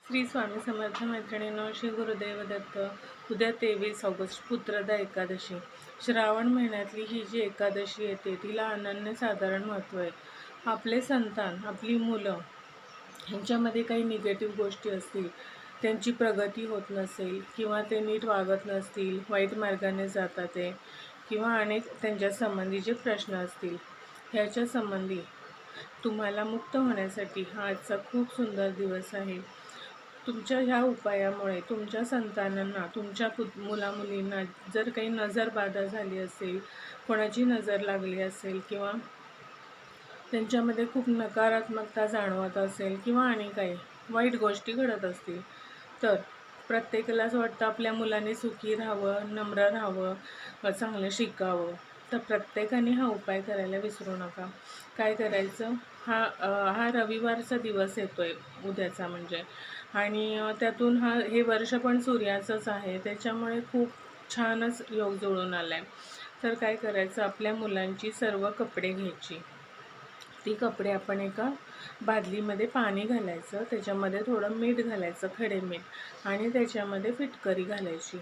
श्री स्वामी समर्थ मैत्रिणींनो, श्री गुरुदेव दत्त. उद्या 23 ऑगस्ट पुत्रदा एकादशी. श्रावण महिन्यातली ही जी एकादशी येते तिला अनन्यसाधारण महत्त्व आहे. आपले संतान, आपली मुलं ह्यांच्यामध्ये काही निगेटिव्ह गोष्टी असतील, त्यांची प्रगती होत नसेल किंवा ते नीट वागत नसतील, वाईट मार्गाने जातात ते, किंवा अनेक त्यांच्या संबंधीचे प्रश्न असतील, ह्याच्या संबंधी तुम्हाला मुक्त होण्यासाठी हा आजचा खूप सुंदर दिवस आहे. तुमच्या ह्या उपायामुळे तुमच्या संतानांना, तुमच्या मुलामुलींना जर काही नजरबाधा झाली असेल, कोणाची नजर लागली असेल किंवा त्यांच्यामध्ये खूप नकारात्मकता जाणवत असेल किंवा आणि काही वाईट गोष्टी घडत असतील, तर प्रत्येकालाच वाटतं आपल्या मुलांनी सुखी राहावं, नम्र राहावं, चांगलं शिकावं. तर प्रत्येकाने हा उपाय करायला विसरू नका. काय करायचं, हा रविवारचा दिवस येतो आहे उद्याचा म्हणजे, आणि त्यातून हे वर्ष पण सूर्याचंच आहे, त्याच्यामुळे खूप छानच योग जुळून आला आहे. तर काय करायचं, आपल्या मुलांची सर्व कपडे घ्यायची. ती कपडे आपण एका बादलीमध्ये पाणी घालायचं, त्याच्यामध्ये थोडं मीठ घालायचं, खडे मीठ, आणि त्याच्यामध्ये फिटकरी घालायची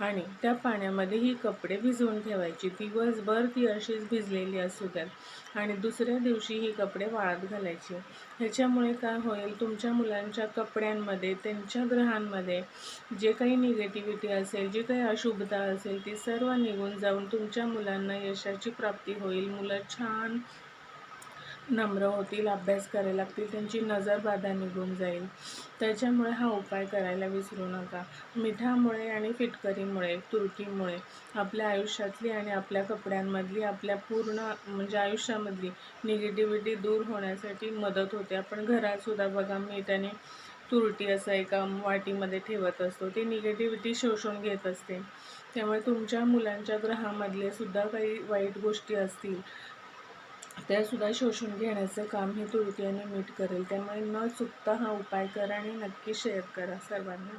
आणि त्या पाण्यामध्ये ही कपडे भिजवून ठेवायची. दिवसभर ती अशीच भिजलेली असू द्यात आणि दुसऱ्या दिवशी ही कपडे वाळत घालायची. ह्याच्यामुळे काय होईल, तुमच्या मुलांच्या कपड्यांमध्ये, त्यांच्या ग्रहांमध्ये जे काही निगेटिव्हिटी असेल, जी काही अशुभता असेल, ती सर्व निघून जाऊन तुमच्या मुलांना यशाची प्राप्ती होईल. मुलं छान नम्र होतील, अभ्यास करायला लागतील, त्यांची नजरबाधा निघून जाईल. त्याच्यामुळे हा उपाय करायला विसरू नका. मिठामुळे आणि फिटकरीमुळे, तुरटीमुळे आपल्या आयुष्यातली आणि आपल्या कपड्यांमधली, आपल्या पूर्ण म्हणजे आयुष्यामधली निगेटिव्हिटी दूर होण्यासाठी मदत होते. आपण घरातसुद्धा बघा, मीठ आणि तुरटी असं एका वाटीमध्ये ठेवत असतो, ती निगेटिव्हिटी शोषून घेत असते. त्यामुळे तुमच्या मुलांच्या ग्रहामधले सुद्धा काही वाईट गोष्टी असतील, त्यासुद्धा शोषून घेण्याचं काम ही तुरटी आणि मीठ करेल. त्यामुळे न चुकता हा उपाय करा आणि नक्की शेअर करा सर्वांना.